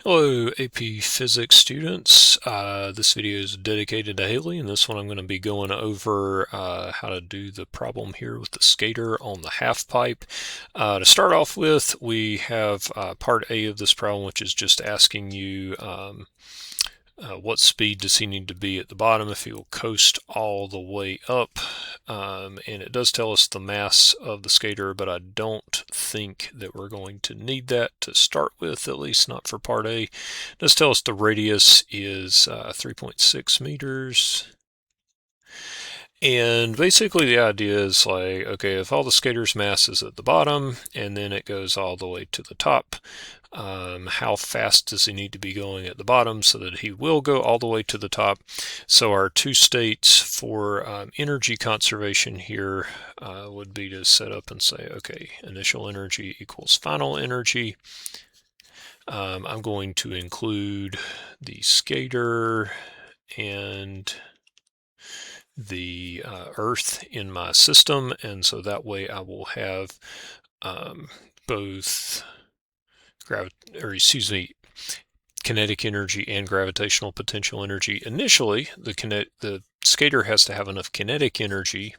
Hello, AP Physics students. This video is dedicated to Haley. In this one I'm going to be going over how to do the problem here with the skater on the half pipe. To start off with, we have part A of this problem, which is just asking you what speed does he need to be at the bottom if he will coast all the way up. And it does tell us the mass of the skater, but I don't think that we're going to need that to start with, at least not for part A. It does tell us the radius is 3.6 meters. And basically the idea is like, okay, if all the skater's mass is at the bottom and then it goes all the way to the top, how fast does he need to be going at the bottom so that he will go all the way to the top? So our two states for energy conservation here would be to set up and say, okay, initial energy equals final energy. I'm going to include the skater and the Earth in my system, and so that way I will have both kinetic energy and gravitational potential energy. Initially, the skater has to have enough kinetic energy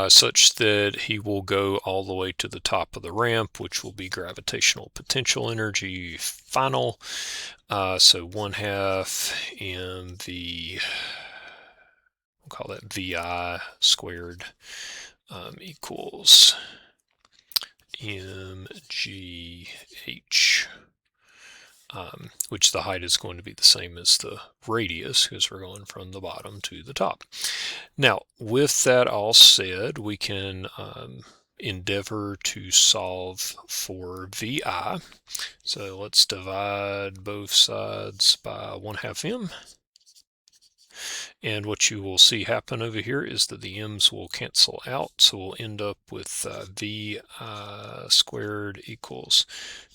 such that he will go all the way to the top of the ramp, which will be gravitational potential energy final. So 1/2 mv, we'll call that vi squared, equals mgh, which the height is going to be the same as the radius because we're going from the bottom to the top. Now, with that all said, we can endeavor to solve for vi. So let's divide both sides by 1/2 m. And what you will see happen over here is that the m's will cancel out. So we'll end up with v squared equals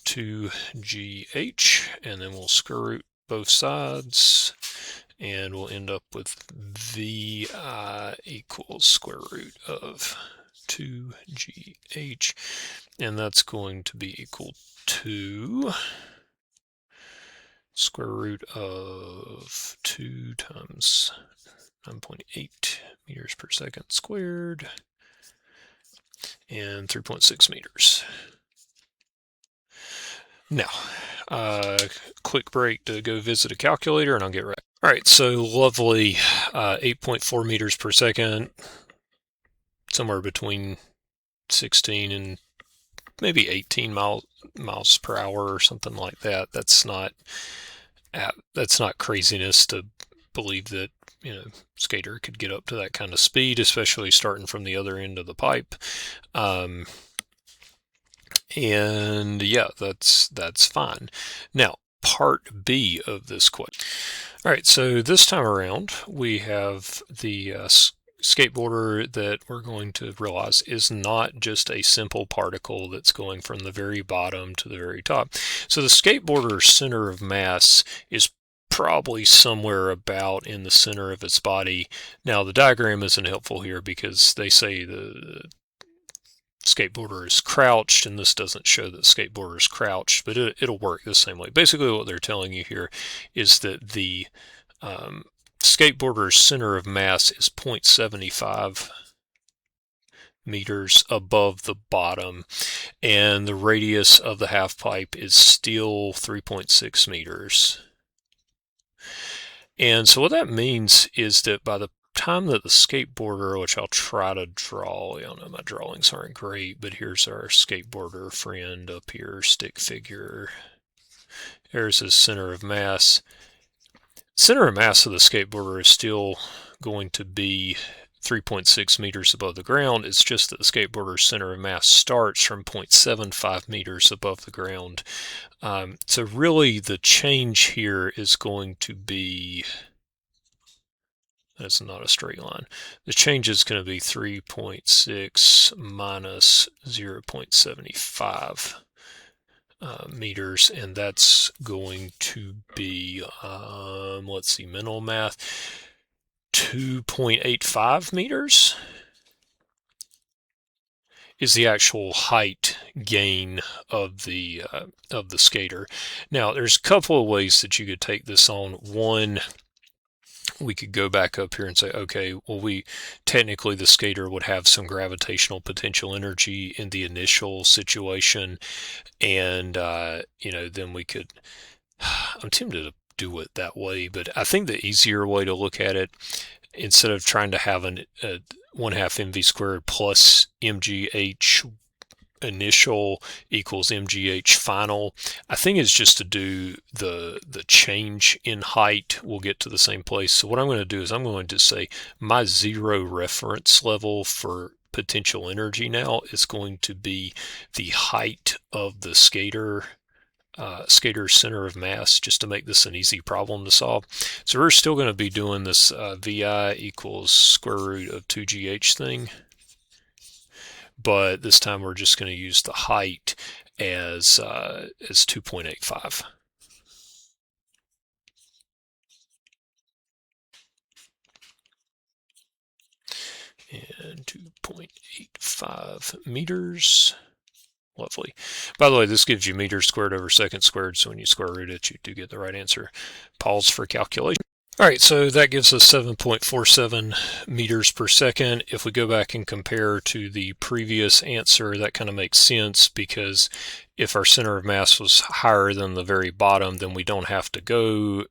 2gh. And then we'll square root both sides. And we'll end up with vi equals square root of 2gh. And that's going to be equal to square root of 2 times 9.8 meters per second squared and 3.6 meters. Now, quick break to go visit a calculator and I'll get right. All right, so lovely 8.4 meters per second, somewhere between 16 and maybe 18 miles per hour or something like that. That's not craziness to believe that, you know, skater could get up to that kind of speed, especially starting from the other end of the pipe. And yeah, that's fine. Now, part B of this question. All right, so this time around we have the skateboarder that we're going to realize is not just a simple particle that's going from the very bottom to the very top. So the skateboarder's center of mass is probably somewhere about in the center of its body. Now the diagram isn't helpful here because they say the skateboarder is crouched, and this doesn't show that skateboarder is crouched, but it'll work the same way. Basically what they're telling you here is that the skateboarder's center of mass is 0.75 meters above the bottom, and the radius of the half pipe is still 3.6 meters. And so what that means is that by the time that the skateboarder, which I'll try to draw, y'all know my drawings aren't great, but here's our skateboarder friend up here, stick figure. There's his center of mass. Center of mass of the skateboarder is still going to be 3.6 meters above the ground. It's just that the skateboarder's center of mass starts from 0.75 meters above the ground. So really the change here is going to be, that's not a straight line. The change is going to be 3.6 minus 0.75 meters, and that's going to be, let's see, mental math, 2.85 meters. is the actual height gain of the skater. Now, there's a couple of ways that you could take this on. One, we could go back up here and say, okay, well, we technically the skater would have some gravitational potential energy in the initial situation, and then we could. I'm tempted to do it that way, but I think the easier way to look at it, instead of trying to have a 1/2 mv squared plus mgh initial equals mgh final, I think it's just to do the change in height. We'll get to the same place. So what I'm going to do is I'm going to say my zero reference level for potential energy now is going to be the height of the skater's center of mass, just to make this an easy problem to solve. So we're still going to be doing this VI equals square root of 2GH thing, but this time we're just going to use the height as 2.85. And 2.85 meters. Lovely. By the way, this gives you meters squared over seconds squared, so when you square root it, you do get the right answer. Pause for calculation. All right, so that gives us 7.47 meters per second. If we go back and compare to the previous answer, that kind of makes sense, because if our center of mass was higher than the very bottom, then we don't have to go,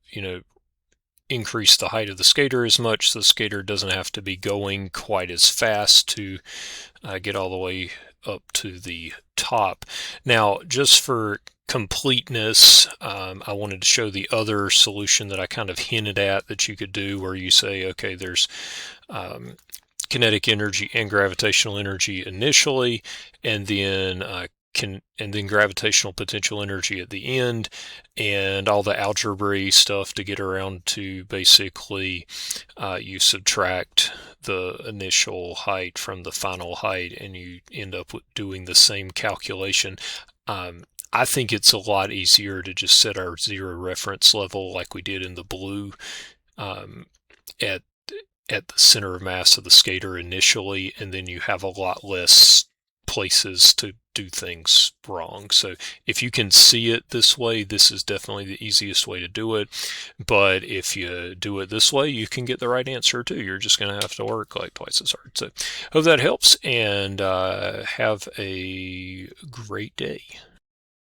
increase the height of the skater as much. So the skater doesn't have to be going quite as fast to get all the way up to the top. Now, just for completeness, I wanted to show the other solution that I kind of hinted at that you could do, where you say, okay, there's kinetic energy and gravitational energy initially, and then gravitational potential energy at the end, and all the algebra stuff to get around to basically you subtract the initial height from the final height, and you end up with doing the same calculation. I think it's a lot easier to just set our zero reference level like we did in the blue at the center of mass of the skater initially, and then you have a lot less places to do things wrong. So if you can see it this way, this is definitely the easiest way to do it. But if you do it this way, you can get the right answer too. You're just going to have to work like twice as hard. So hope that helps, and have a great day.